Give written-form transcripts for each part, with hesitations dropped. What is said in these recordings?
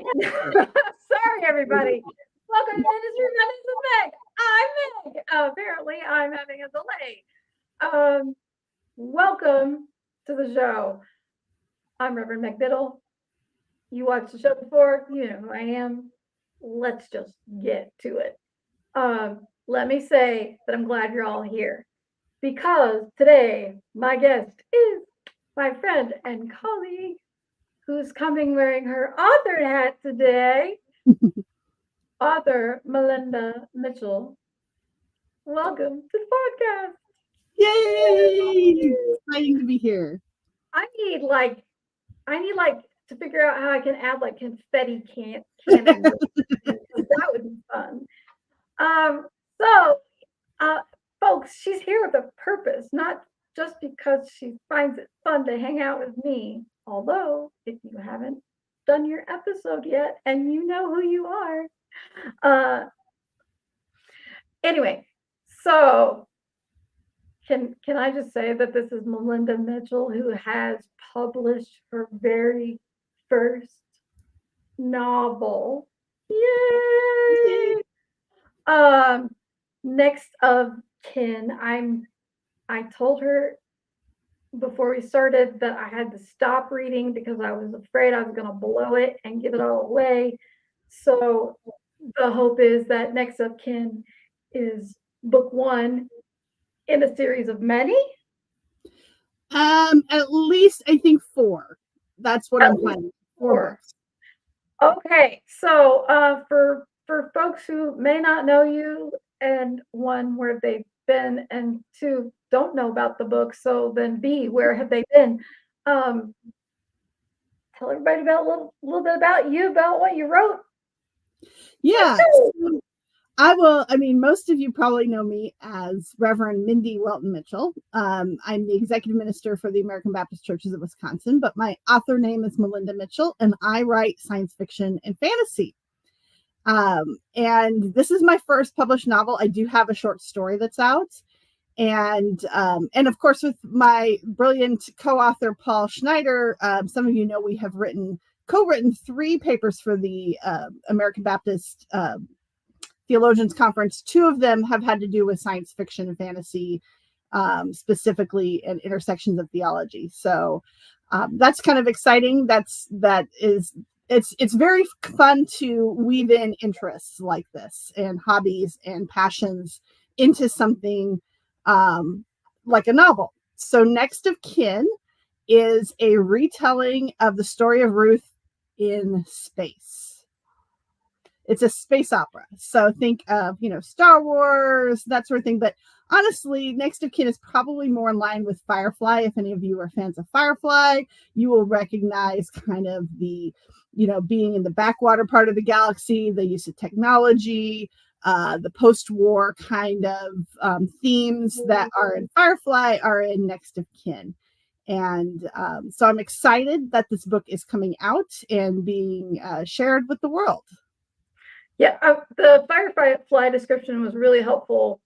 Sorry, everybody. Welcome to Ministry Mondays with Meg. I'm Meg. Apparently, I'm having a delay. Welcome to the show. I'm Reverend McBiddle. You watched the show before. You know who I am. Let's just get to it. Let me say that I'm glad you're all here because today my guest is my friend and colleague who's coming wearing her author hat today. Author Melinda Mitchell. Welcome to the podcast. Yay! Exciting to be here. I need like to figure out how I can add like confetti cannon. That would be fun. So folks, she's here with a purpose, not just because she finds it fun to hang out with me. Although, if you haven't done your episode yet and you know who you are. Anyway, so can I just say that this is Melinda Mitchell who has published her very first novel. Yay! Next of kin. I told her before we started that I had to stop reading because I was afraid I was going to blow it and give it all away. So the hope is that Next of Kin is book one in a series of many. At least I think 4. That's what I'm planning. 4 books. Okay, so for folks who may not know you, and 1, where they've been, and 2, don't know about the book, so then B, where have they been? Tell everybody about a little bit about you, about what you wrote. Yeah. Most of you probably know me as Reverend Mindi Welton-Mitchell. I'm the executive minister for the American Baptist Churches of Wisconsin, but my author name is Melinda Mitchell, and I write science fiction and fantasy. And this is my first published novel. I do have a short story that's out. And of course, with my brilliant co-author, Paul Schneider, some of you know we have co-written 3 papers for the American Baptist Theologians Conference. 2 of them have had to do with science fiction and fantasy, specifically, and intersections of theology. So that's kind of exciting. It's very fun to weave in interests like this and hobbies and passions into something like a novel. So Next of Kin is a retelling of the story of Ruth in space. It's a space opera. So think of, Star Wars, that sort of thing. But honestly, Next of Kin is probably more in line with Firefly. If any of you are fans of Firefly, you will recognize kind of the, being in the backwater part of the galaxy, the use of technology, the post-war kind of themes that are in Firefly are in Next of Kin. And so I'm excited that this book is coming out and being shared with the world. Yeah, the Firefly description was really helpful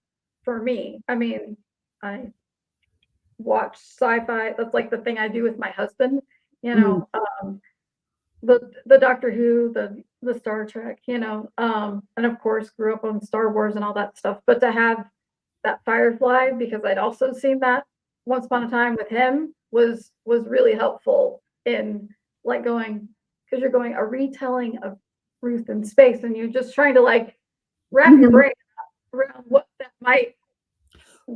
for me. I mean, I watch sci-fi. That's like the thing I do with my husband, the Doctor Who, the Star Trek, and of course grew up on Star Wars and all that stuff. But to have that Firefly, because I'd also seen that once upon a time with him, was really helpful in like going, because you're going a retelling of Ruth in space, and you're just trying to like wrap your brain around what that might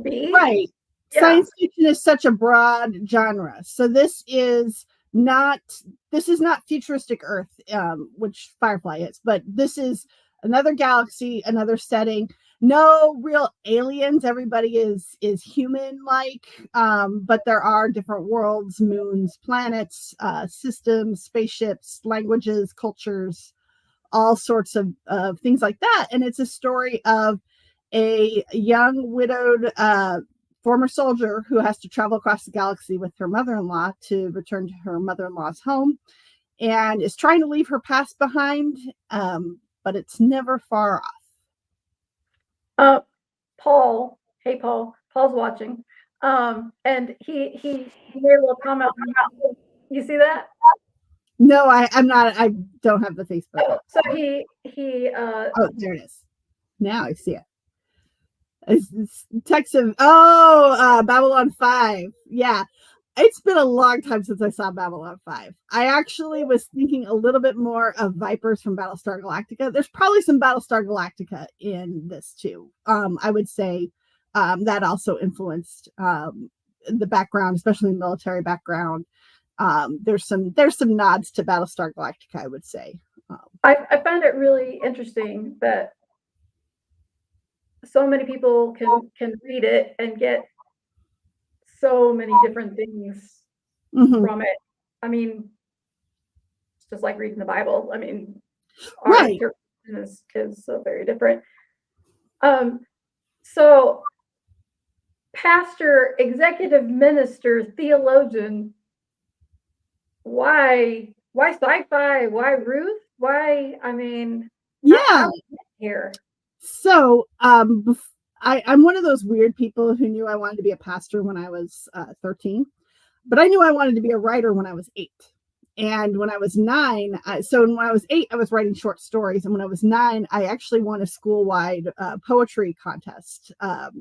be. Right. Yeah. Science fiction is such a broad genre. So this is not futuristic Earth, which Firefly is, but this is another galaxy, another setting. No real aliens. Everybody is human-like, but there are different worlds, moons, planets, systems, spaceships, languages, cultures, all sorts of things like that. And it's a story of a young widowed former soldier who has to travel across the galaxy with her mother-in-law to return to her mother-in-law's home, and is trying to leave her past behind, but it's never far off. Paul, hey Paul, Paul's watching, and he made a little comment. You see that? No, I'm not. I don't have the Facebook. Oh, so he Oh, there it is. Now I see it. It's text of Babylon 5. Yeah. It's been a long time since I saw Babylon 5. I actually was thinking a little bit more of Vipers from Battlestar Galactica. There's probably some Battlestar Galactica in this too. I would say that also influenced the background, especially the military background. There's some nods to Battlestar Galactica, I would say. I find it really interesting that so many people can read it and get so many different things from it. I mean, it's just like reading the Bible. I mean, our Right. interpretation is so very different. So pastor, executive minister, theologian, why sci-fi? Why Ruth? Why? I mean, how here? So, I'm one of those weird people who knew I wanted to be a pastor when I was 13, but I knew I wanted to be a writer when I was 8. And when I was 9, when I was 8, I was writing short stories. And when I was 9, I actually won a school-wide poetry contest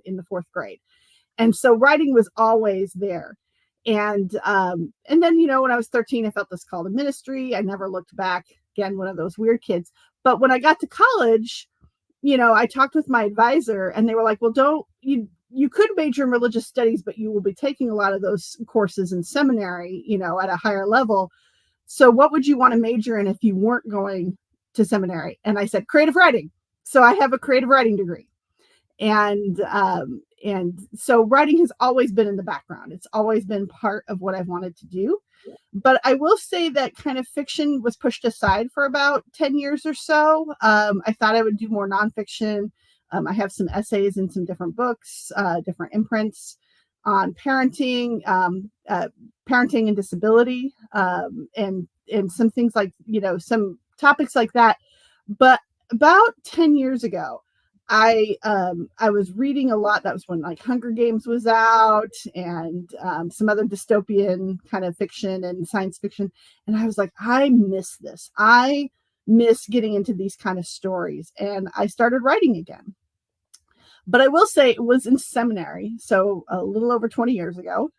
in the 4th grade. And so writing was always there. And then, when I was 13, I felt this call to ministry. I never looked back. Again, one of those weird kids. But when I got to college, I talked with my advisor and they were like, well, you could major in religious studies, but you will be taking a lot of those courses in seminary, at a higher level. So what would you want to major in if you weren't going to seminary? And I said, creative writing. So I have a creative writing degree. And so writing has always been in the background. It's always been part of what I've wanted to do. But I will say that kind of fiction was pushed aside for about 10 years or so. I thought I would do more nonfiction. I have some essays in some different books, different imprints on parenting, parenting and disability, and some things like, some topics like that. But about 10 years ago, I was reading a lot. That was when like Hunger Games was out and some other dystopian kind of fiction and science fiction. And I was like, I miss this. I miss getting into these kind of stories. And I started writing again. But I will say it was in seminary, so a little over 20 years ago,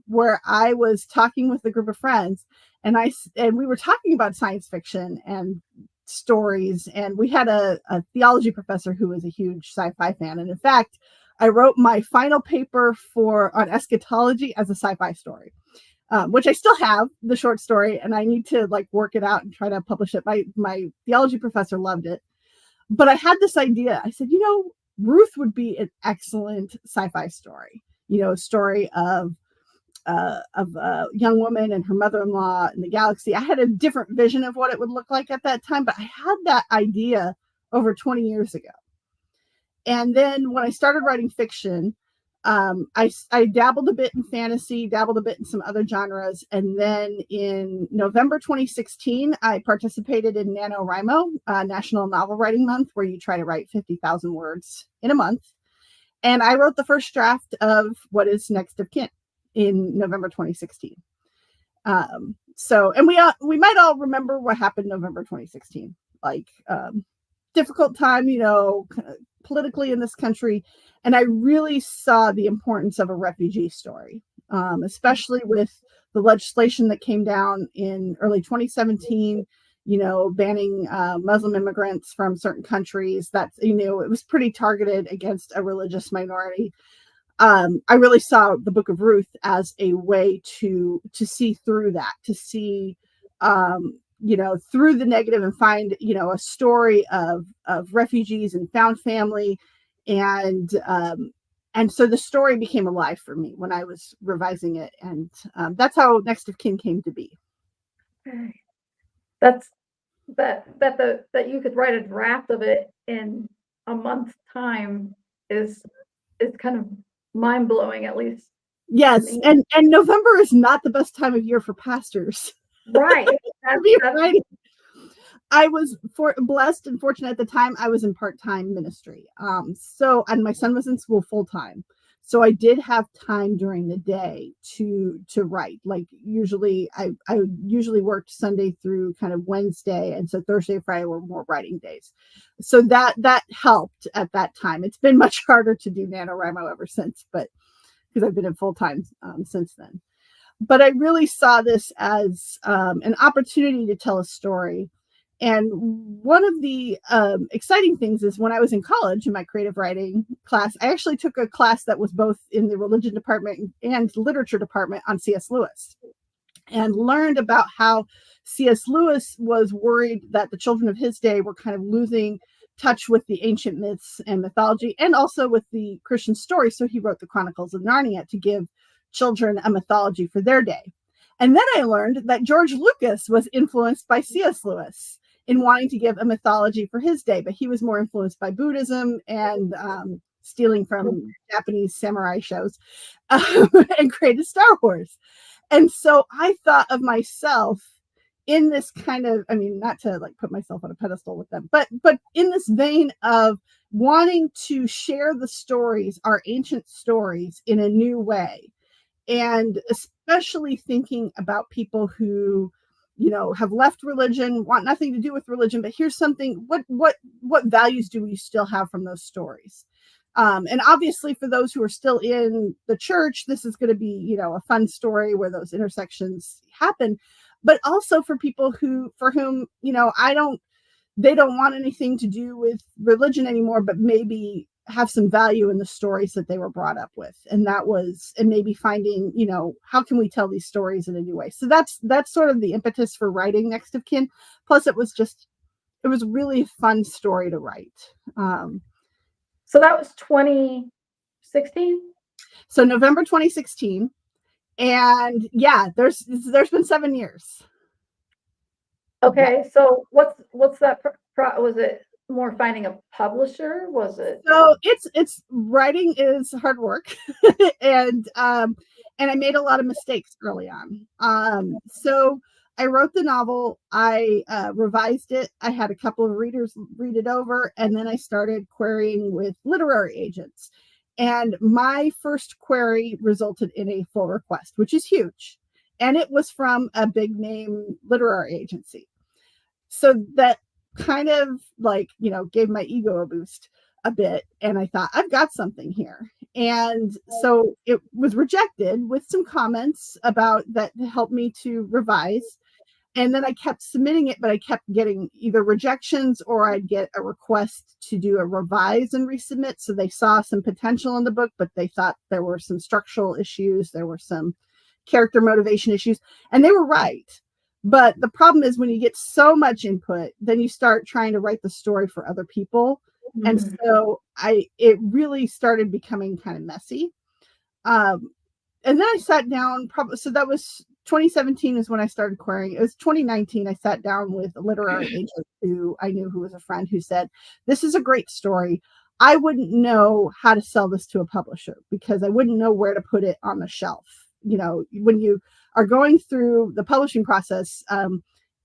where I was talking with a group of friends, and we were talking about science fiction and stories, and we had a theology professor who was a huge sci-fi fan, and in fact, I wrote my final paper on eschatology as a sci-fi story, which I still have the short story, and I need to work it out and try to publish it. My theology professor loved it, but I had this idea. I said, Ruth would be an excellent sci-fi story. A story of a young woman and her mother-in-law in the galaxy. I had a different vision of what it would look like at that time, but I had that idea over 20 years ago. And then when I started writing fiction, I dabbled a bit in fantasy, dabbled a bit in some other genres. And then in November 2016, I participated in NaNoWriMo, National Novel Writing Month, where you try to write 50,000 words in a month. And I wrote the first draft of What is Next of Kin in November 2016. And we might all remember what happened in November 2016, difficult time, politically in this country. And I really saw the importance of a refugee story, especially with the legislation that came down in early 2017, banning Muslim immigrants from certain countries. That, it was pretty targeted against a religious minority. I really saw the Book of Ruth as a way to see through that, to see, through the negative and find, a story of refugees and found family. And so the story became alive for me when I was revising it. And that's how Next of Kin came to be. That you could write a draft of it in a month's time is kind of mind-blowing, at least. Yes, and November is not the best time of year for pastors. Right. Right. I was blessed and fortunate at the time. I was in part-time ministry. And my son was in school full-time. So I did have time during the day to write. Like usually I usually worked Sunday through kind of Wednesday. And so Thursday and Friday were more writing days. So that helped at that time. It's been much harder to do NaNoWriMo ever since, but because I've been in full time since then. But I really saw this as an opportunity to tell a story. And one of the exciting things is when I was in college in my creative writing class, I actually took a class that was both in the religion department and literature department on C.S. Lewis, and learned about how C.S. Lewis was worried that the children of his day were kind of losing touch with the ancient myths and mythology, and also with the Christian story. So he wrote the Chronicles of Narnia to give children a mythology for their day. And then I learned that George Lucas was influenced by C.S. Lewis in wanting to give a mythology for his day, but he was more influenced by Buddhism and stealing from Japanese samurai shows and created Star Wars. And so I thought of myself in this kind of, I mean, not to like put myself on a pedestal with them, but in this vein of wanting to share the stories, our ancient stories, in a new way. And especially thinking about people who, you know, have left religion, want nothing to do with religion, but here's something, what values do we still have from those stories? And obviously for those who are still in the church, this is going to be, you know, a fun story where those intersections happen, but also for people for whom, you know, they don't want anything to do with religion anymore, but maybe have some value in the stories that they were brought up with. And maybe finding, you know, how can we tell these stories in a new way? So that's sort of the impetus for writing Next of Kin. Plus it was really a fun story to write. So that was 2016? So November 2016. And yeah, there's been 7 years. Okay. Yeah. So what's that? Was it more finding a publisher? Was it? So it's writing is hard work. and I made a lot of mistakes early on. So I wrote the novel, I revised it, I had a couple of readers read it over, and then I started querying with literary agents. And my first query resulted in a full request, which is huge. And it was from a big name literary agency. So that kind of like, you know, gave my ego a boost a bit. And I thought, I've got something here. And so it was rejected with some comments about that to help me to revise. And then I kept submitting it, but I kept getting either rejections or I'd get a request to do a revise and resubmit. So they saw some potential in the book, but they thought there were some structural issues. There were some character motivation issues, and they were right. But the problem is when you get so much input, then you start trying to write the story for other people. Mm-hmm. And so it really started becoming kind of messy. And then I sat down, so that was 2017 is when I started querying. It was 2019. I sat down with a literary agent who I knew, who was a friend, who said, this is a great story. I wouldn't know how to sell this to a publisher because I wouldn't know where to put it on the shelf. You know, when you are going through the publishing process,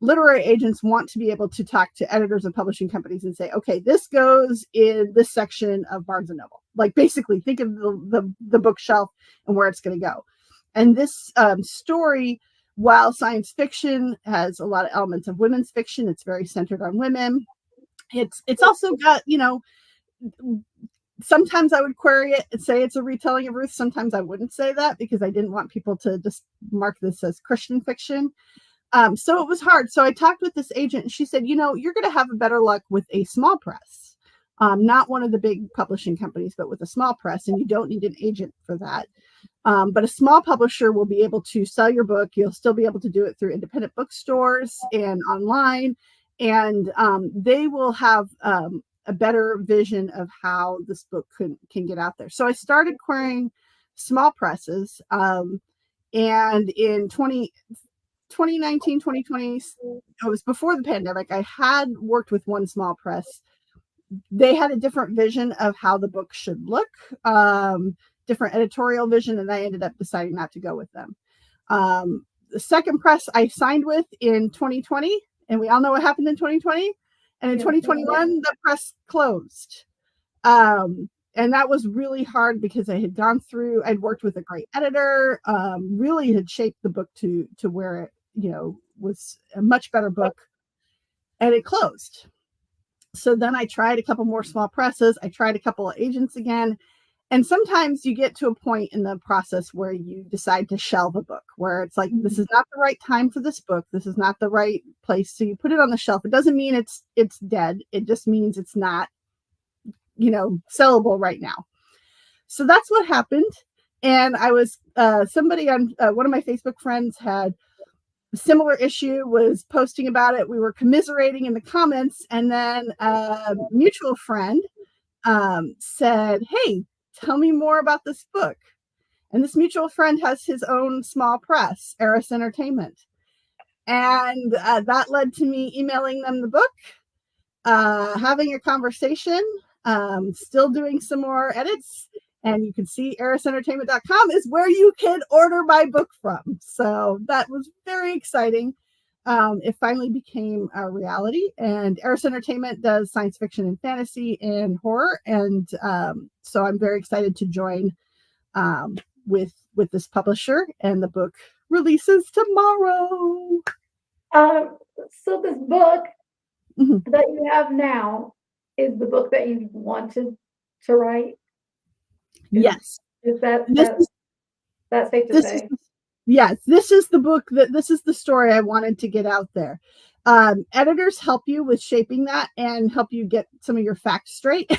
literary agents want to be able to talk to editors of publishing companies and say, okay, this goes in this section of Barnes and Noble. Like basically think of the bookshelf and where it's going to go. And this story, while science fiction has a lot of elements of women's fiction, it's very centered on women. It's also got, you know, sometimes I would query it and say it's a retelling of Ruth. Sometimes I wouldn't say that because I didn't want people to just mark this as Christian fiction. So it was hard. So I talked with this agent and she said, you know, you're going to have a better luck with a small press, not one of the big publishing companies, but with a small press. And you don't need an agent for that. But a small publisher will be able to sell your book. You'll still be able to do it through independent bookstores and online. And they will have a better vision of how this book can get out there. So I started querying small presses. And in 2019, 2020, it was before the pandemic, I had worked with one small press. They had a different vision of how the book should look, different editorial vision, and I ended up deciding not to go with them. The second press I signed with in 2020, and we all know what happened in 2020. And in 2021, the press closed. and that was really hard because I'd worked with a great editor, really had shaped the book to where it, was a much better book, and it closed. So then I tried a couple more small presses. I tried a couple of agents again. And sometimes you get to a point in the process where you decide to shelve a book, where it's like, this is not the right time for this book. This is not the right place. So you put it on the shelf. It doesn't mean it's dead. It just means it's not, sellable right now. So that's what happened. And I was, somebody on one of my Facebook friends had a similar issue, was posting about it. We were commiserating in the comments. And then a mutual friend said, hey, tell me more about this book. And this mutual friend has his own small press, Eris Entertainment. And that led to me emailing them the book, having a conversation, still doing some more edits. And you can see erisentertainment.com is where you can order my book from. So that was very exciting. It finally became a reality, and Eris Entertainment does science fiction and fantasy and horror. And so I'm very excited to join with this publisher, and the book releases tomorrow. So this book that you have now is the book that you wanted to write? Yes. Is that safe to say? Yes, this is the book this is the story I wanted to get out there. Editors help you with shaping that and help you get some of your facts straight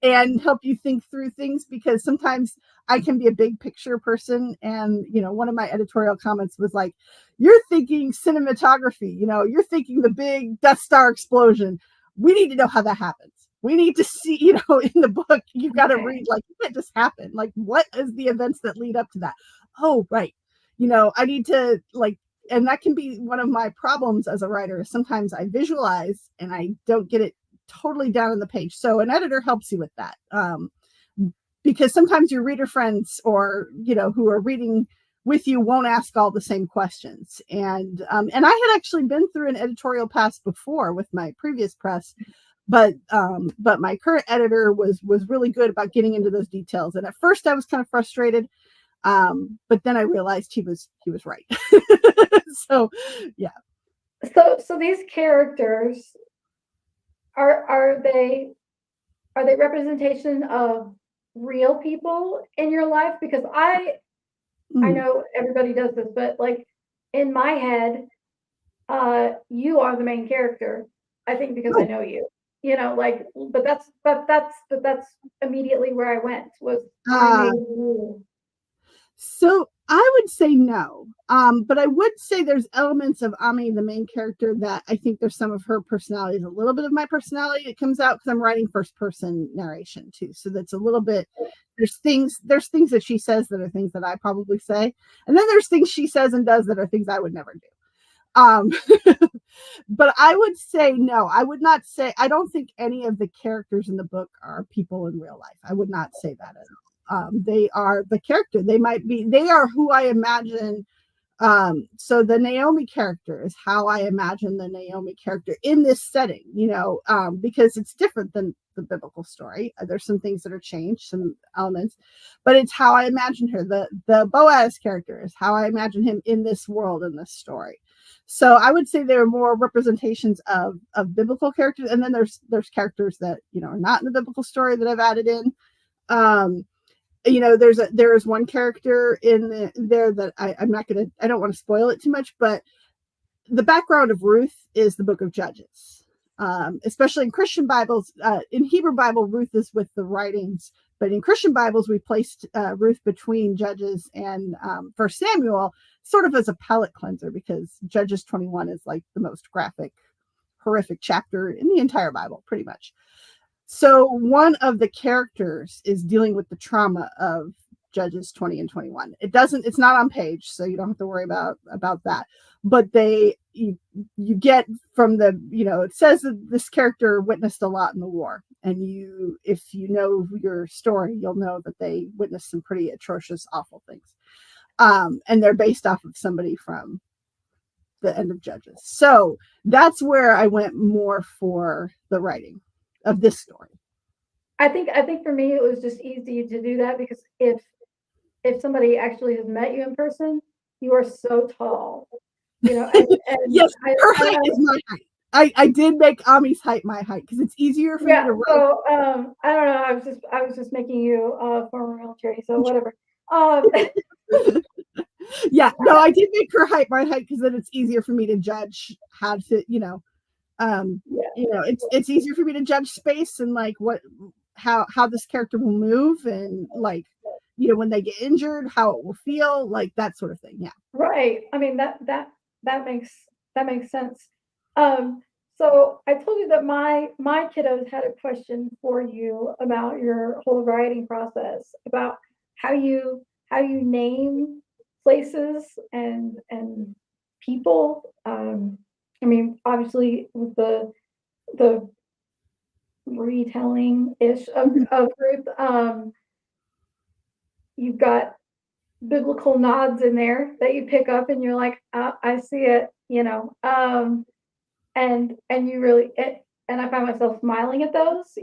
and help you think through things, because sometimes I can be a big picture person. And, one of my editorial comments was like, you're thinking cinematography, you're thinking the big Death Star explosion. We need to know how that happens. We need to see, in the book, you've got to read, like, it just happened. Like, what is the events that lead up to that? Oh, right. I need to, and that can be one of my problems as a writer. Sometimes I visualize and I don't get it totally down on the page. So an editor helps you with that. Because sometimes your reader friends or, who are reading with you won't ask all the same questions. And I had actually been through an editorial pass before with my previous press, but my current editor was really good about getting into those details. And at first I was kind of frustrated. But then I realized he was right. So yeah. So these characters are they representation of real people in your life? Because I know everybody does this, but like in my head, you are the main character. I think because I know you. But that's immediately where I went was I made you. So I would say no. But I would say there's elements of Ami, the main character, that I think there's some of her personality, a little bit of my personality that comes out because I'm writing first person narration too. So that's a little bit, there's things that she says that are things that I probably say. And then there's things she says and does that are things I would never do. But I would say no. I would not say, I don't think any of the characters in the book are people in real life. I would not say that at all. They are the character. They are who I imagine. So the Naomi character is how I imagine the Naomi character in this setting, because it's different than the biblical story. There's some things that are changed, some elements, but it's how I imagine her. The Boaz character is how I imagine him in this world, in this story. So I would say there are more representations of biblical characters. And then there's characters that, are not in the biblical story that I've added in. There is one character in there that I don't want to spoil it too much, but the background of Ruth is the book of Judges. Especially in Christian Bibles, in Hebrew Bible, Ruth is with the writings, but in Christian Bibles, we placed Ruth between Judges and 1 Samuel, sort of as a palate cleanser, because Judges 21 is like the most graphic, horrific chapter in the entire Bible, pretty much. So one of the characters is dealing with the trauma of Judges 20 and 21. It's not on page, so you don't have to worry about that. But you get from the, it says that this character witnessed a lot in the war. And if you know your story, you'll know that they witnessed some pretty atrocious, awful things. And they're based off of somebody from the end of Judges. So that's where I went more for the writing of this story. I think for me it was just easy to do that because if somebody actually has met you in person, you are so tall, and Yes, her height is my height. I did make Ami's height my height because it's easier for me to write. So I don't know. I was just making you former military, so whatever. Um, Yeah, no, I did make her height my height because then it's easier for me to judge how to, yeah, it's easier for me to judge space and like how this character will move and like, when they get injured, how it will feel, like that sort of thing. Yeah. right. I mean that makes sense. Um, so I told you that my kiddos had a question for you about your whole writing process, about how you name places and people. I mean, obviously with the retelling ish Mhm. of Ruth, you've got biblical nods in there that you pick up and you're like, I see it, and you really and I find myself smiling at those,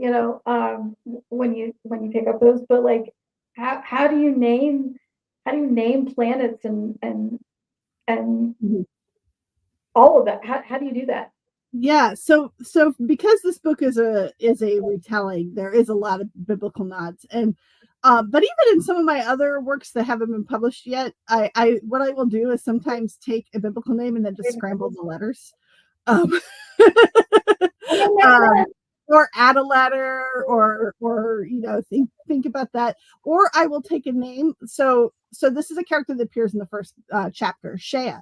when you pick up those, but like how do you name planets and Mhm. all of that? How do you do that? Yeah, so because this book is a retelling, there is a lot of biblical nods, and but even in some of my other works that haven't been published yet, I what I will do is sometimes take a biblical name and then just scramble the letters, um, I mean, makes um, sense. or add a letter, or think about that, or I will take a name. So this is a character that appears in the first chapter, Shea.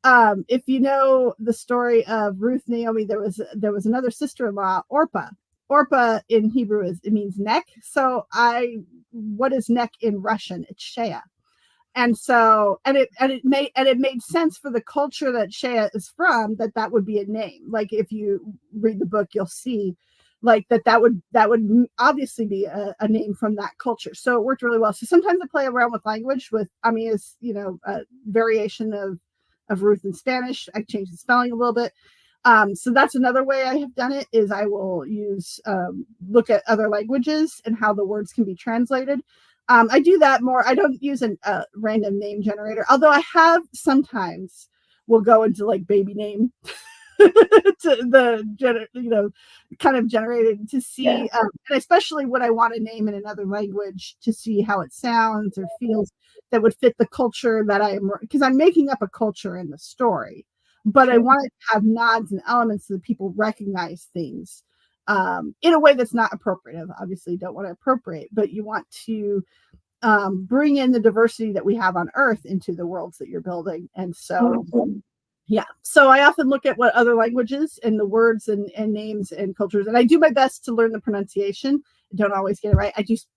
If you know the story of Ruth, Naomi, there was another sister-in-law, Orpah. Orpah in Hebrew it means neck. So what is neck in Russian? It's Shea. And so it made sense for the culture that Shea is from, that would be a name. Like if you read the book, you'll see like that would obviously be a name from that culture. So it worked really well. So sometimes I play around with language with, I mean, is a variation of Ruth in Spanish. I changed the spelling a little bit. So that's another way I have done it, is I will look at other languages and how the words can be translated. I do that more. I don't use a random name generator, although I have sometimes will go into like baby name to kind of generated to Yeah. see, and especially when I want to name in another language to see how it sounds or feels that would fit the culture that I am, because I'm making up a culture in the story, but I Sure. wanted to have nods and elements so that people recognize things in a way that's not appropriate. Obviously, don't want to appropriate, but you want to bring in the diversity that we have on Earth into the worlds that you're building. And so, Awesome. yeah. So I often look at what other languages and the words and names and cultures, and I do my best to learn the pronunciation. I don't always get it right.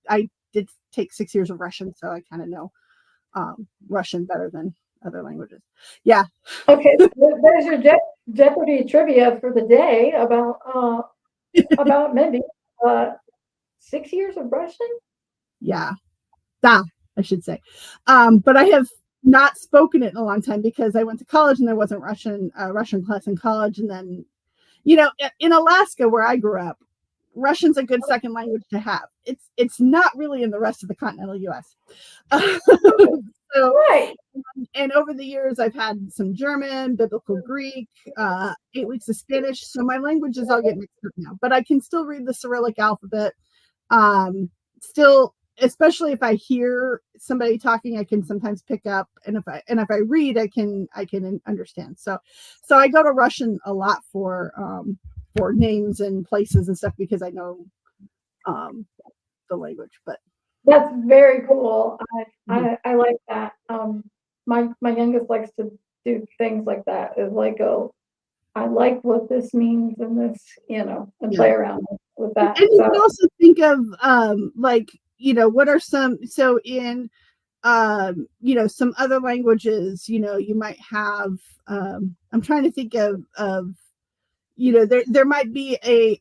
I did take 6 years of Russian, so I kind of know Russian better than other languages. Yeah. Okay, there's your Jeopardy trivia for the day about Mindy. 6 years of Russian? Yeah. Da, I should say. But I have not spoken it in a long time because I went to college and there wasn't Russian class in college. And then, in Alaska where I grew up, Russian's a good second language to have. It's not really in the rest of the continental U.S. So, Right. and over the years, I've had some German, biblical Greek, 8 weeks of Spanish. So my languages all get mixed up now, but I can still read the Cyrillic alphabet. Still, especially if I hear somebody talking, I can sometimes pick up, and if I read, I can understand. So I go to Russian a lot for names and places and stuff because I know the language. But That's very cool. mhm. I like that. My youngest likes to do things like that. Is like, oh, I like what this means and this, and Yeah. play around with And that. you can So also think of like, what are some, so in some other languages, you might have, I'm trying to think of there might be a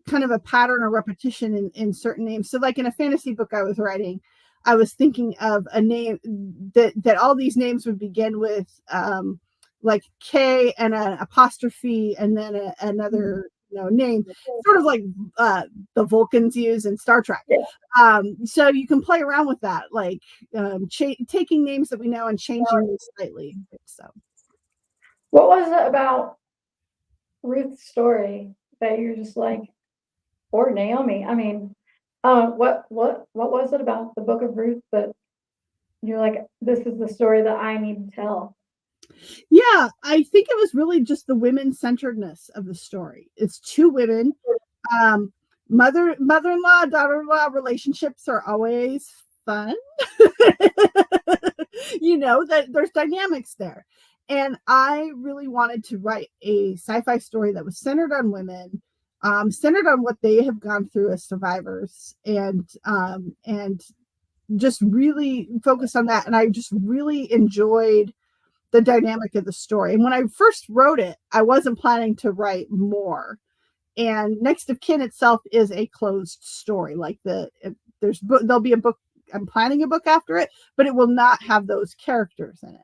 kind of a pattern or repetition in certain names. So like in a fantasy book I was writing, I was thinking of a name that all these names would begin with like K and an apostrophe and then another name, sort of like the Vulcans use in Star Trek. Yeah. So you can play around with that, like taking names that we know and changing them slightly. So, What was it about Ruth's story that you're just like, or Naomi? I mean, what was it about the Book of Ruth that you're like, this is the story that I need to tell? yeah, I think it was really just the women centeredness of the story. It's two women. Um, mother-in-law, daughter-in-law relationships are always fun. That there's dynamics there. And I really wanted to write a sci-fi story that was centered on women, centered on what they have gone through as survivors, and just really focused on that. And I just really enjoyed the dynamic of the story. And when I first wrote it, I wasn't planning to write more. And Next of Kin itself is a closed story. Like there'll be a book. I'm planning a book after it, but it will not have those characters in it.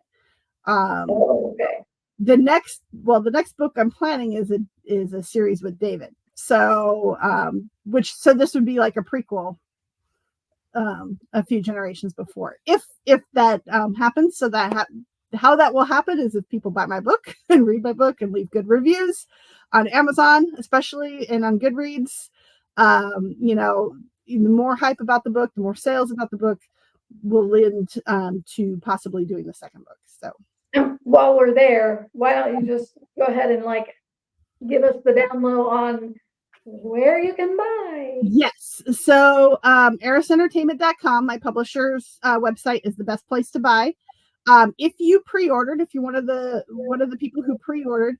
Okay. The next book I'm planning is a series with David. So this would be like a prequel, a few generations before, if that happens. So how that will happen is if people buy my book and read my book and leave good reviews on Amazon, especially, and on Goodreads. The more hype about the book, the more sales about the book will lead to possibly doing the second book. So, and while we're there, why don't you just go ahead and like give us the down low on where you can buy? Yes. So erisentertainment.com, my publisher's website, is the best place to buy. If you're one of the people who pre-ordered,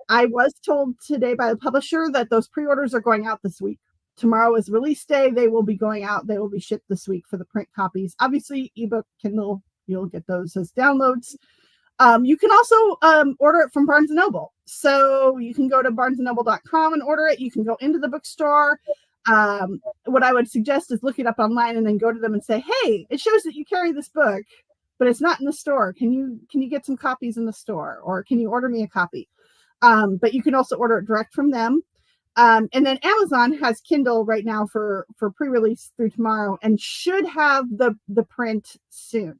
I was told today by the publisher that those pre-orders are going out this week. Tomorrow is release day. They will be going out. They will be shipped this week for the print copies. Obviously, ebook, Kindle, you'll get those as downloads. You can also order it from Barnes & Noble. So you can go to barnesandnoble.com and order it. You can go into the bookstore. What I would suggest is look it up online and then go to them and say, hey, it shows that you carry this book, but it's not in the store. Can you get some copies in the store, or can you order me a copy? But you can also order it direct from them. And then Amazon has Kindle right now for pre-release through tomorrow, and should have the print soon.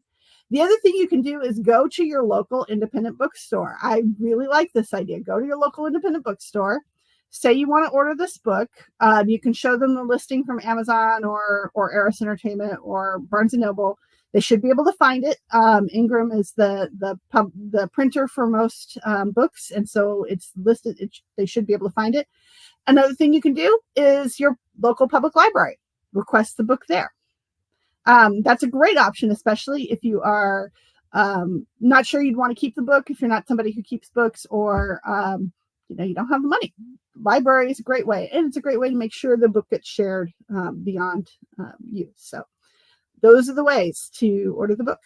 The other thing you can do is go to your local independent bookstore. I really like this idea. Go to your local independent bookstore. Say you want to order this book. You can show them the listing from Amazon or Eris Entertainment or Barnes & Noble. They should be able to find it. Ingram is the printer for most books, and so it's listed. They should be able to find it. Another thing you can do is your local public library. Request the book there. That's a great option, especially if you are not sure you'd want to keep the book, if you're not somebody who keeps books, or you don't have the money. Library is a great way, and it's a great way to make sure the book gets shared beyond you. So those are the ways to order the book.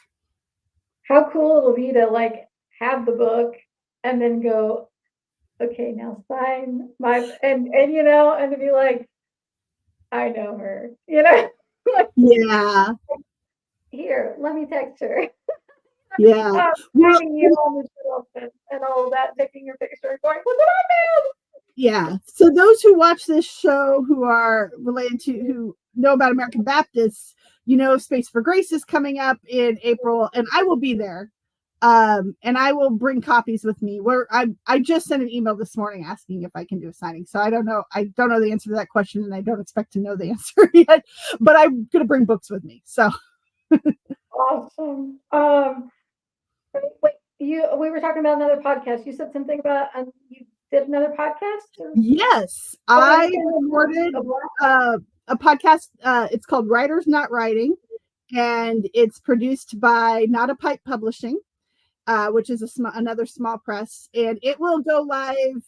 How cool it'll be to like have the book and then go, okay, now sign my and to be like, I know her, Yeah. Here, let me text her. Yeah. Having you on the shelf and all of that, taking your picture and going, look what I found. Yeah. So those who watch this show who are related to, who know about American Baptists, Space for Grace is coming up in April, and I will be there. And I will bring copies with me. I just sent an email this morning asking if I can do a signing. So I don't know the answer to that question, and I don't expect to know the answer yet, but I'm going to bring books with me. So awesome. Wait, we were talking about another podcast. You said something about you did another podcast? Or? Yes, I recorded a podcast. It's called Writers Not Writing, and it's produced by Not a Pipe Publishing, which is another small press, and it will go live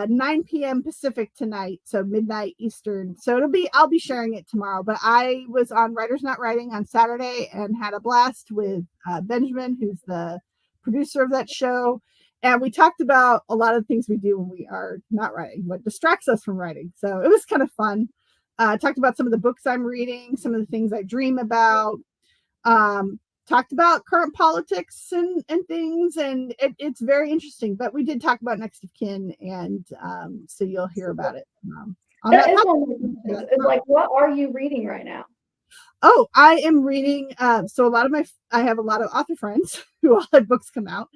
9 p.m. Pacific tonight, so midnight Eastern. So I'll be sharing it tomorrow. But I was on Writers Not Writing on Saturday and had a blast with Benjamin, who's the producer of that show. And we talked about a lot of things we do when we are not writing, what distracts us from writing. So it was kind of fun. Talked about some of the books I'm reading, some of the things I dream about. talked about current politics and things, and it's very interesting. But we did talk about next of kin, and so you'll hear about it on That that is podcast. one of the things. It's like, what are you reading right now? Oh, I am reading. So I have a lot of author friends who all had books come out.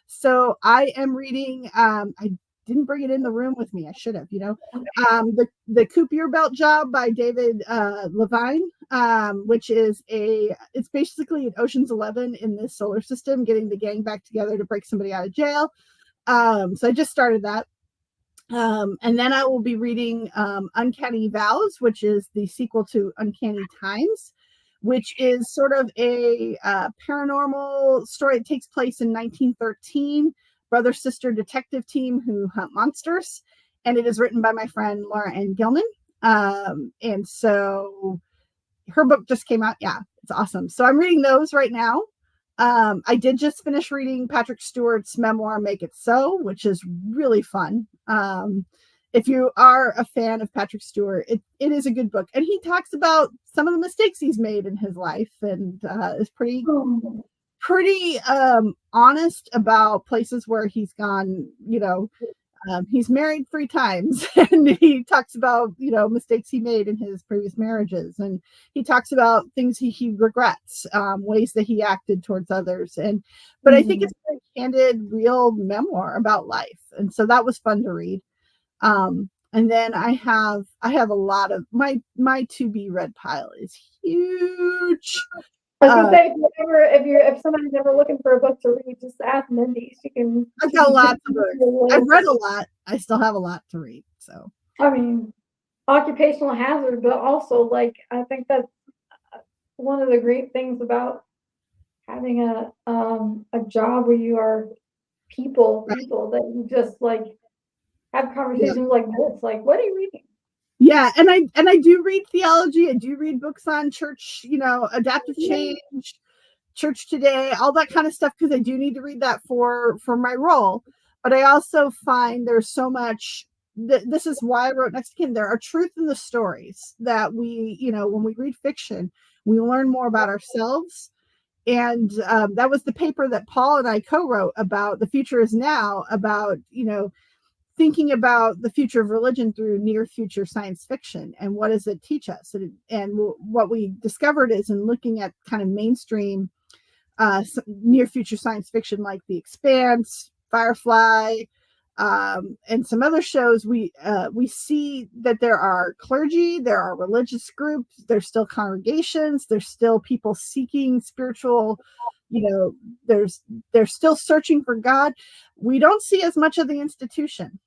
So I am reading. I didn't bring it in the room with me. I should have. The Coupe Belt Job by David Levine, which is it's basically an Ocean's 11 in this solar system, getting the gang back together to break somebody out of jail. So I just started that. And then I will be reading Uncanny Vows, which is the sequel to Uncanny Times, which is sort of a paranormal story. It takes place in 1913, brother-sister detective team who hunt monsters. And it is written by my friend Laura Ann Gilman. And so her book just came out. Yeah, it's awesome. So I'm reading those right now. I did just finish reading Patrick Stewart's memoir, Make It So, which is really fun. If you are a fan of Patrick Stewart, it is a good book. And he talks about some of the mistakes he's made in his life, and is pretty honest about places where he's gone, he's married 3 times, and he talks about, mistakes he made in his previous marriages. And he talks about things he regrets, ways that he acted towards others. But I think it's a very candid, real memoir about life. And so that was fun to read. And then I have a lot of my to be read pile is huge. I was gonna say, if somebody's ever looking for a book to read, just ask Mindy. I've got lots of books. I've read a lot. I still have a lot to read. So I mean, occupational hazard, but also like I think that's one of the great things about having a job where you are people that you just like have conversations like this. Like, what are you reading? Yeah, and I do read theology. I do read books on church, adaptive change, church today, all that kind of stuff, because I do need to read that for my role. But I also find there's so much. This is why I wrote Next of Kin. There are truth in the stories that we, when we read fiction, we learn more about ourselves. And that was the paper that Paul and I co-wrote about The Future Is Now, about, thinking about the future of religion through near future science fiction, and what does it teach us. And what we discovered is, in looking at kind of mainstream near future science fiction like The Expanse, Firefly, and some other shows, we see that there are clergy, there are religious groups, there's still congregations, there's still people seeking spiritual, they're still searching for God. We don't see as much of the institution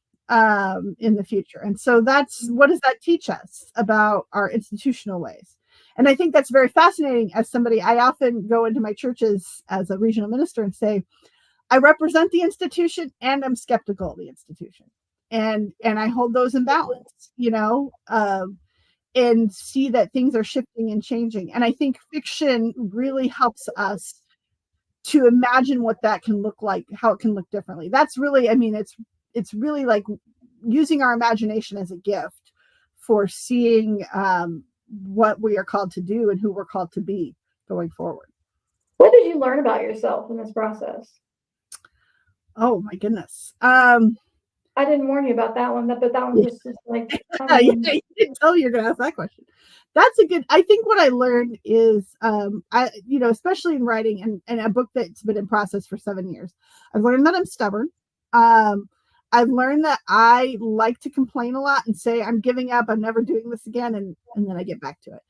in the future. And so what does that teach us about our institutional ways? And I think that's very fascinating. As somebody, I often go into my churches as a regional minister and say, I represent the institution and I'm skeptical of the institution. And I hold those in balance, and see that things are shifting and changing. And I think fiction really helps us to imagine what that can look like, how it can look differently. That's really, it's really like using our imagination as a gift for seeing what we are called to do and who we're called to be going forward. What did you learn about yourself in this process? Oh my goodness. I didn't warn you about that one, but that one just like, you didn't tell me you're going to ask that question. That's a good, I think what I learned is, especially in writing and a book that's been in process for 7 years, I've learned that I'm stubborn. I've learned that I like to complain a lot and say, I'm giving up, I'm never doing this again. And then I get back to it.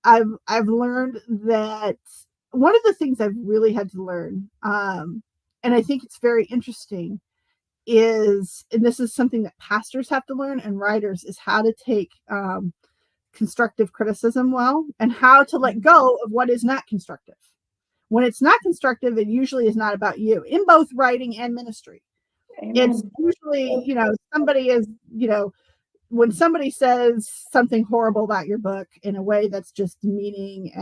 I've learned that one of the things I've really had to learn, and I think it's very interesting, is, and this is something that pastors have to learn and writers, is how to take constructive criticism well, and how to let go of what is not constructive. When it's not constructive, it usually is not about you, in both writing and ministry. Amen. It's usually, somebody is, when somebody says something horrible about your book in a way that's just demeaning,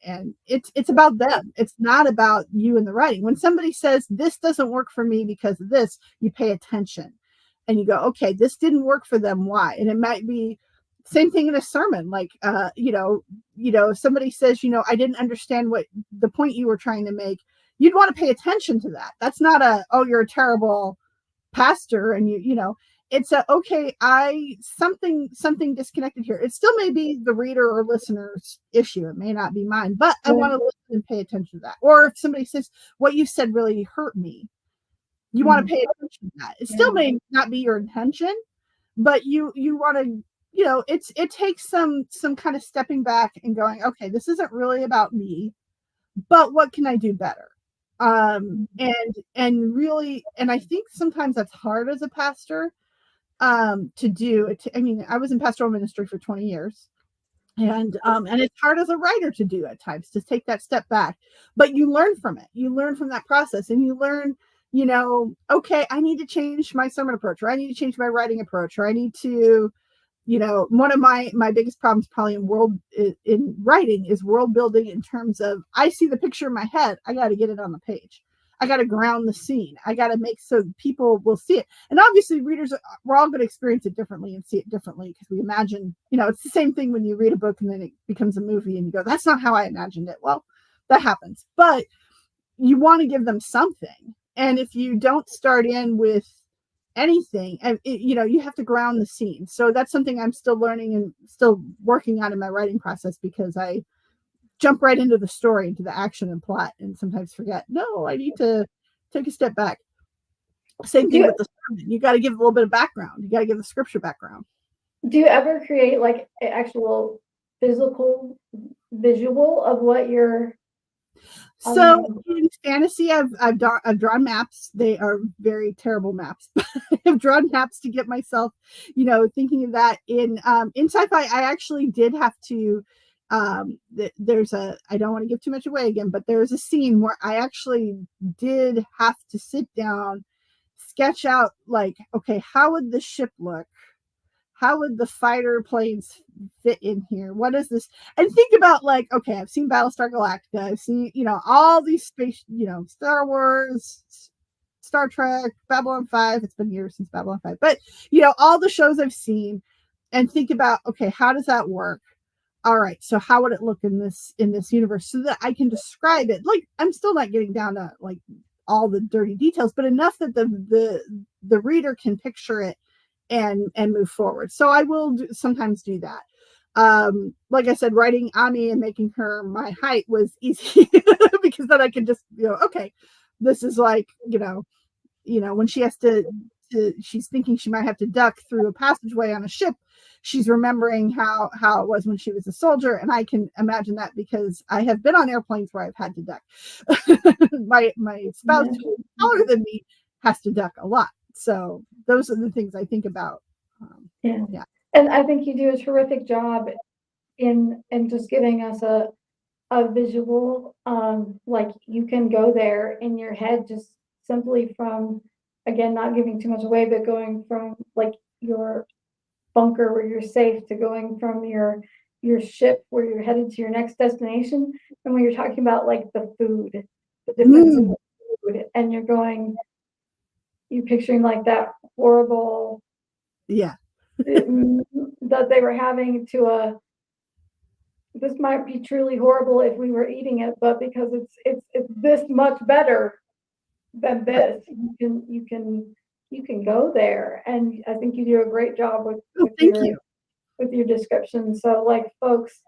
and it's about them. It's not about you in the writing. When somebody says, this doesn't work for me because of this, you pay attention and you go, okay, this didn't work for them. Why? And it might be, Same thing in a sermon. Like, if somebody says, I didn't understand what the point you were trying to make, you'd want to pay attention to that. That's not oh, you're a terrible pastor, and it's okay, something disconnected here. It still may be the reader or listener's issue. It may not be mine, but I want to listen and pay attention to that. Or if somebody says, what you said really hurt me, you want to pay attention to that. It still may not be your intention, but you want to, it takes some kind of stepping back and going, okay, this isn't really about me, but what can I do better? And really, and I think sometimes that's hard as a pastor to do. I was in pastoral ministry for 20 years, and it's hard as a writer to do at times, to take that step back, but you learn from it. You learn from that process, and you learn, okay, I need to change my sermon approach, or I need to change my writing approach, or I need to, one of my biggest problems probably in writing is world building, in terms of, I see the picture in my head, I got to get it on the page. I got to ground the scene. I got to make so people will see it. And obviously readers, we're all going to experience it differently and see it differently, because we imagine, it's the same thing when you read a book and then it becomes a movie and you go, that's not how I imagined it. Well, that happens, but you want to give them something. And if you don't start in with anything, you have to ground the scene. So that's something I'm still learning and still working on in my writing process, because I jump right into the story, into the action and plot, and sometimes forget, no, I need to take a step back. Same thing with the sermon. You got to give a little bit of background. You got to give the scripture background. Do you ever create like an actual physical visual of what you're So in fantasy, I've drawn maps. They are very terrible maps. I've drawn maps to get myself, thinking of that. In sci-fi, I actually did have to. There's I don't want to give too much away again, but there's a scene where I actually did have to sit down, sketch out, like, okay, how would the ship look? How would the fighter planes fit in here? What is this? And think about, like, okay, I've seen Battlestar Galactica. I've seen, all these space, Star Wars, Star Trek, Babylon 5. It's been years since Babylon 5. But, all the shows I've seen, and think about, okay, how does that work? All right, so how would it look in this universe, so that I can describe it? Like, I'm still not getting down to like all the dirty details, but enough that the reader can picture it and move forward. So I will sometimes do that. Like I said, writing Ami and making her my height was easy because then I can just, okay, this is like, when she has to, she's thinking she might have to duck through a passageway on a ship. She's remembering how it was when she was a soldier. And I can imagine that because I have been on airplanes where I've had to duck. my spouse, who is taller than me, has to duck a lot. So those are the things I think about. Yeah. And I think you do a terrific job in just giving us a visual. Like, you can go there in your head, just simply from, again, not giving too much away, but going from like your bunker where you're safe to going from your ship where you're headed to your next destination. And when you're talking about like the food, the difference in the food, and you're picturing like that horrible, that they were having this might be truly horrible if we were eating it, but because it's this much better than this, you can go there. And I think you do a great job with your description. So, like, folks,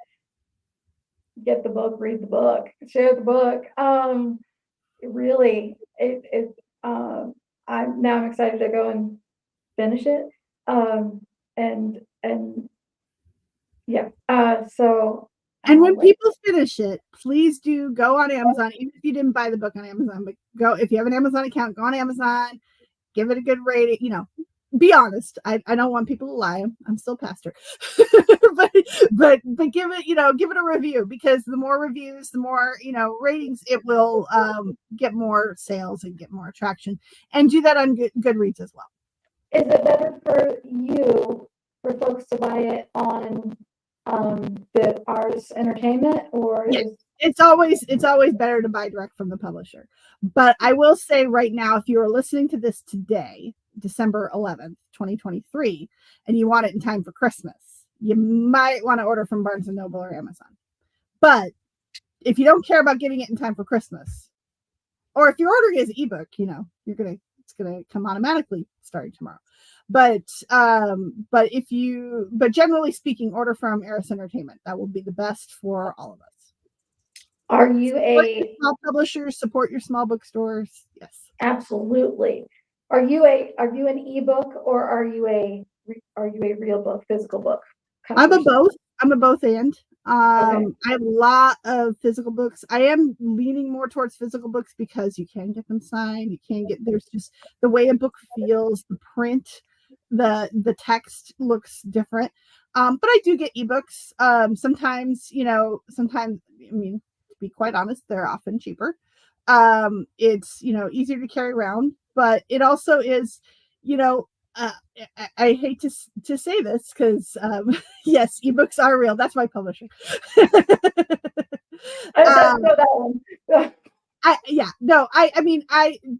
get the book, read the book, share the book. I'm excited to go and finish it. And when people finish it, please do go on Amazon. Even if you didn't buy the book on Amazon, but go, if you have an Amazon account, go on Amazon, give it a good rating. Be honest. I don't want people to lie. I'm still pastor, but give it a review, because the more reviews, the more, ratings, it will get more sales and get more attraction. And do that on Goodreads as well. Is it better for folks to buy it on the Ars Entertainment, or it's always better to buy direct from the publisher? But I will say right now, if you are listening to this today, December 11th, 2023, and you want it in time for Christmas, you might want to order from Barnes & Noble or Amazon. But if you don't care about getting it in time for Christmas, or if you're ordering it as an ebook, it's gonna come automatically starting tomorrow. But generally speaking, order from Eris Entertainment. That will be the best for all of us. Are you Support your small publishers? Support your small bookstores. Yes, absolutely. Are you an ebook, or are you a real book, physical book? I'm a both. I'm a both and. Okay. I have a lot of physical books. I am leaning more towards physical books because you can get them signed. There's just the way a book feels, the print, the text looks different. But I do get ebooks. Sometimes, I mean, to be quite honest, they're often cheaper. It's, easier to carry around, but it also is, I hate to say this because yes, ebooks are real. That's my publisher.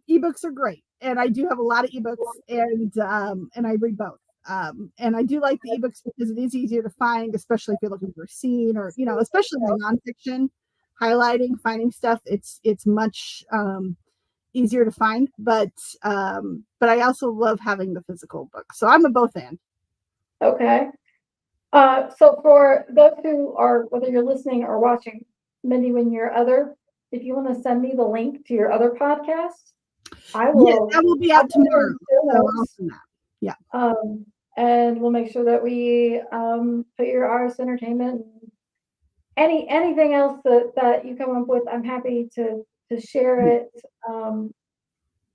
Ebooks are great, and I do have a lot of ebooks, and I read both. And I do like the ebooks because it is easier to find, especially if you're looking for a scene or especially my nonfiction highlighting, finding stuff. It's much easier to find, but I also love having the physical book. So I'm a both and. Okay. So for those who are, whether you're listening or watching, Mindy, if you want to send me the link to your other podcast, I will. Yeah, that will be out tomorrow. So yeah. And we'll make sure that we put your Eris Entertainment, anything else that you come up with. I'm happy to share it.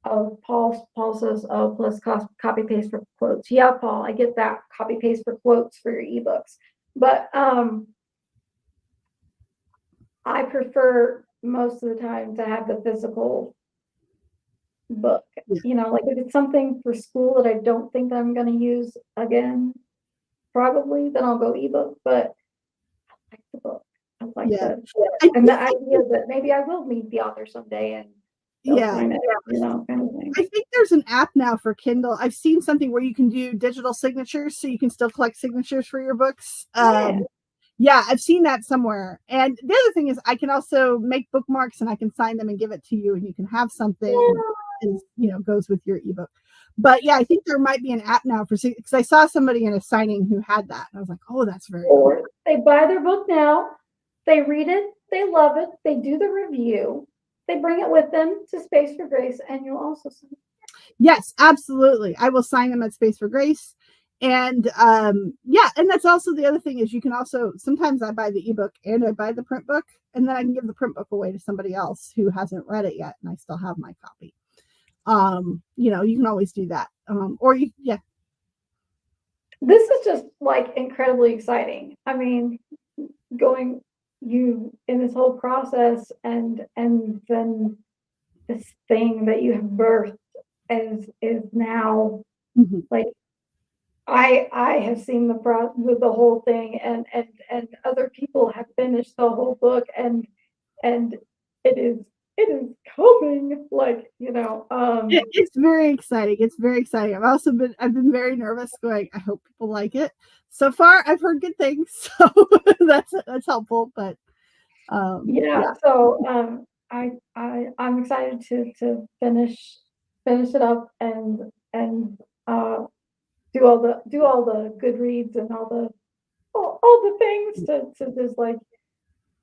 Paul says, oh, plus copy paste for quotes. Yeah, Paul, I get that. Copy paste for quotes for your ebooks. But I prefer most of the time to have the physical book. Like if it's something for school that I don't think that I'm going to use again, probably, then I'll go ebook. But I like the book. I like and the idea that maybe I will meet the author someday and sign it, kind of thing. I think there's an app now for Kindle. I've seen something where you can do digital signatures, so you can still collect signatures for your books. Yeah, I've seen that somewhere. And the other thing is I can also make bookmarks and I can sign them and give it to you, and you can have something goes with your ebook. But yeah, I think there might be an app now because I saw somebody in a signing who had that. And I was like, oh, that's very cool. They buy their book now, they read it, they love it, they do the review, they bring it with them to Space for Grace, and you'll also sign it. Yes, absolutely. I will sign them at Space for Grace. And and that's also the other thing is you can also, sometimes I buy the ebook and I buy the print book, and then I can give the print book away to somebody else who hasn't read it yet, and I still have my copy. You can always do that. This is just like incredibly exciting. I mean, going you in this whole process and then this thing that you have birthed is now like I have seen the whole thing and other people have finished the whole book and it is coming, it's very exciting. It's very exciting. I've been very nervous going, I hope people like it. So far I've heard good things, so that's helpful. But so I'm excited to finish it up and do all the good reads and all the things to just like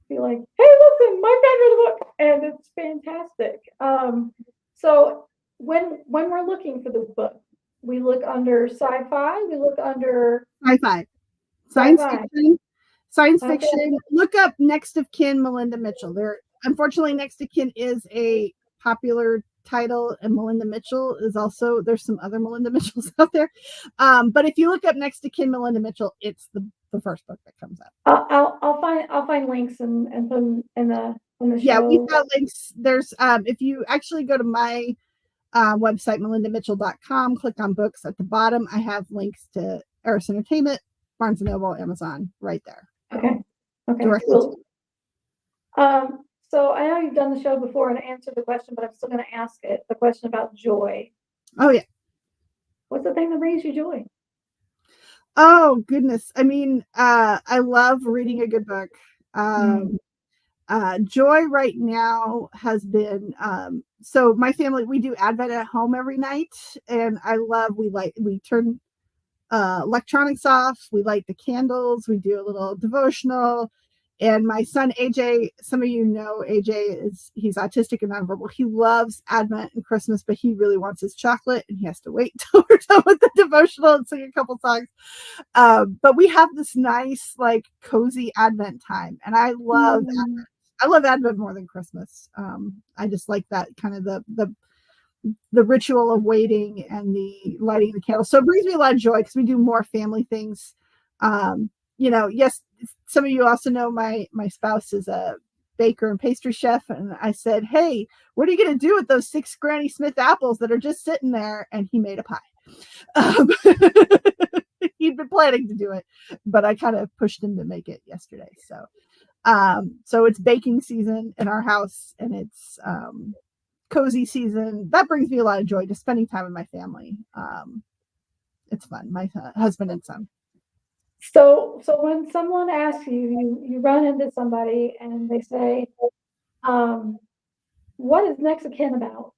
be like, hey, listen, my friend read a book and it's fantastic. So when we're looking for this book, we look under sci-fi, we look under sci-fi, science fiction. Look up Next of Kin, Melinda Mitchell. Unfortunately, Next of Kin is a popular title, and Melinda Mitchell is also, there's some other Melinda Mitchells out there. But if you look up Next of Kin, Melinda Mitchell, it's the first book that comes up. I'll find links and put them in the show. Yeah, we've got links. There's if you actually go to my website, melindamitchell.com, click on books at the bottom, I have links to Eris Entertainment, Barnes & Noble, Amazon right there. Okay. Cool. So I know you've done the show before and answered the question, but I'm still going to ask the question about joy. Oh yeah. What's the thing that brings you joy? Oh goodness. I mean, I love reading a good book. Mm. Joy right now has been so my family, we do Advent at home every night, and we turn electronics off, we light the candles, we do a little devotional. And my son AJ, some of you know AJ, he's autistic and nonverbal. He loves Advent and Christmas, but he really wants his chocolate, and he has to wait till we're done with the devotional and sing a couple songs. But we have this nice, like, cozy Advent time, and Mm. I love Advent more than Christmas. I just like that kind of the ritual of waiting and the lighting the candles. So it brings me a lot of joy because we do more family things. Yes, some of you also know my spouse is a baker and pastry chef, and I said, "Hey, what are you going to do with those 6 Granny Smith apples that are just sitting there?" And he made a pie. Um, he'd been planning to do it, but I kind of pushed him to make it yesterday. So it's baking season in our house, and it's cozy season. That brings me a lot of joy, just spending time with my family. It's fun. My husband and son. So when someone asks you run into somebody and they say, um, what is Next of Kin about?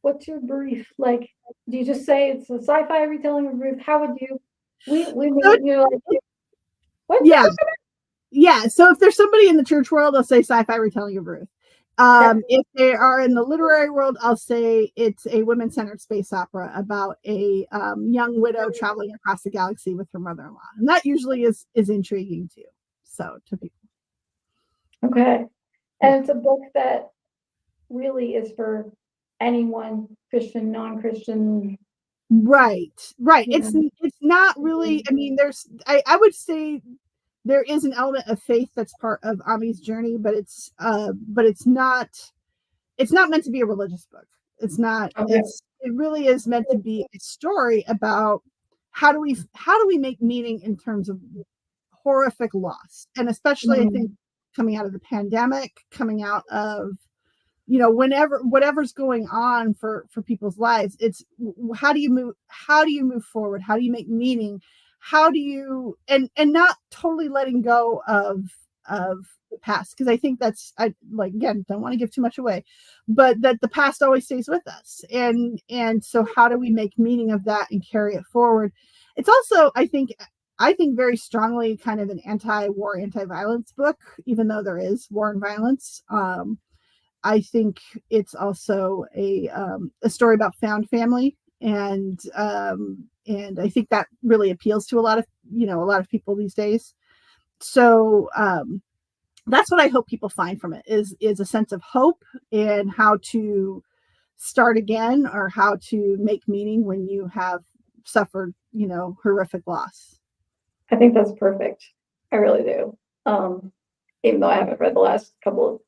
What's your brief? Like, do you just say it's a sci-fi retelling of Ruth? How would you, we So, meet and you're like, what's the yeah, book yeah. So if there's somebody in the church world, I'll say sci-fi retelling of Ruth. about? If they are in the literary world, I'll say it's a women-centered space opera about a young widow traveling across the galaxy with her mother-in-law, and that usually is intriguing too. So to people, Okay. yeah. And it's a book that really is for anyone, Christian, non-Christian, Right. you It's not really, know. I mean, I would say there is an element of faith that's part of Ami's journey, but it's not meant to be a religious book. It's not, Okay. it really is meant to be a story about how do we make meaning in terms of horrific loss. And especially I think Mm. coming out of the pandemic, coming out of whenever whatever's going on for people's lives, it's how do you move forward, how do you make meaning, how do you and not totally letting go of the past, because I think that's, I like, again, don't want to give too much away, but that the past always stays with us, and so how do we make meaning of that and carry it forward. It's also, I think very strongly kind of an anti-war, anti-violence book, even though there is war and violence. I think it's also a story about found family, and I think that really appeals to a lot of people these days. So that's what I hope people find from it is a sense of hope and how to start again, or how to make meaning when you have suffered horrific loss. I think that's perfect. I really do. Um, Even though I haven't read the last couple of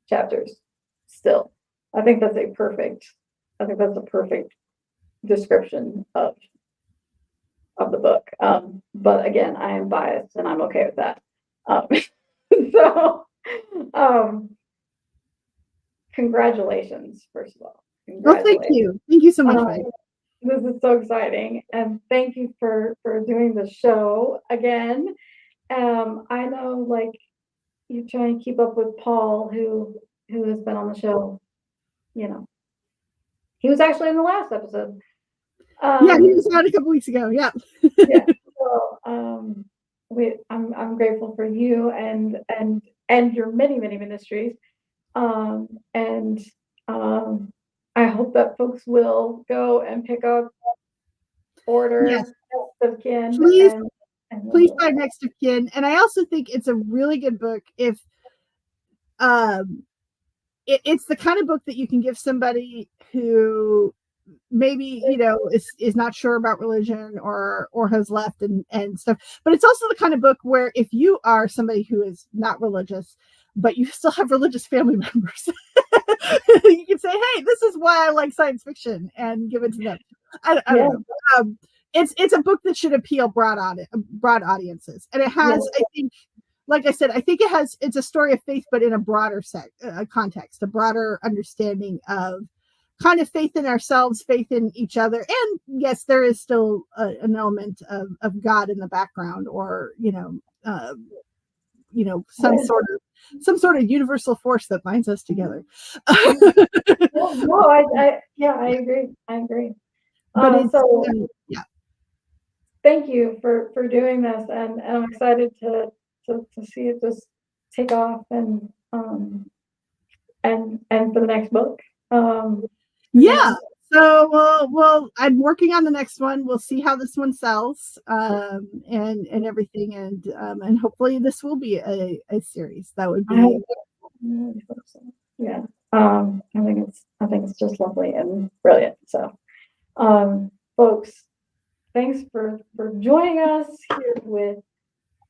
chapters still. I think that's a perfect description of the book. But again, I am biased and I'm okay with that. Um, so um congratulations, first of all. Well, thank Congratulations. you. Thank you so much, Um, Meg. this is so exciting. And thank you for doing the show again. I know, like, you try and keep up with Paul, who has been on the show. You know, he was actually in the last episode. Yeah, he Um, was on a couple weeks ago. Yeah. yeah. So I'm grateful for you and your many ministries. And um, I hope that folks will go and pick up, Yes. order Next of Kin, Please, and please we'll, buy Next of Kin. And I also think it's a really good book if um it's the kind of book that you can give somebody who maybe is not sure about religion, or has left and stuff, but it's also the kind of book where if you are somebody who is not religious but you still have religious family members, you can say, hey, this is why I like science fiction, and give it to them. I don't yeah, know. It's a book that should appeal broad audiences, and it yeah, has, I think, like I said, I think it's a story of faith, but in a broader context, a broader understanding of kind of faith in ourselves, faith in each other. And yes, there is still an element of God in the background, or, some sort of universal force that binds us together. No, I agree. I agree. But it's, So yeah. thank you for doing this, and I'm excited to see it just take off, and for the next book. Yeah. So I'm working on the next one. We'll see how this one sells, and everything, and hopefully this will be a series. That would be. Yeah. I think it's just lovely and brilliant. So, folks, thanks for joining us here with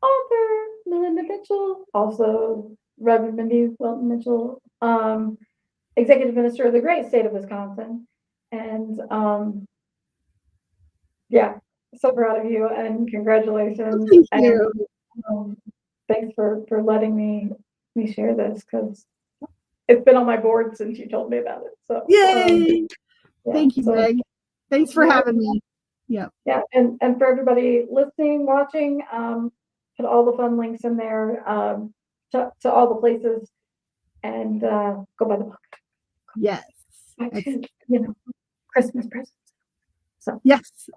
author Melinda Mitchell, also Reverend Mindi Welton-Mitchell, executive minister of the great state of Wisconsin. And yeah, so proud of you, and congratulations. Thank you. And thanks for letting me share this, because it's been on my board since you told me about it. So yay! Yeah, thank you, Meg. Thanks for having me. Yeah. Yeah, and for everybody listening, watching, put all the fun links in there, to all the places, and go buy the book. Yes. Christmas presents. So yes.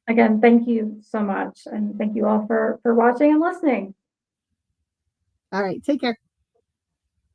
Again, thank you so much, and thank you all for watching and listening. All right, take care.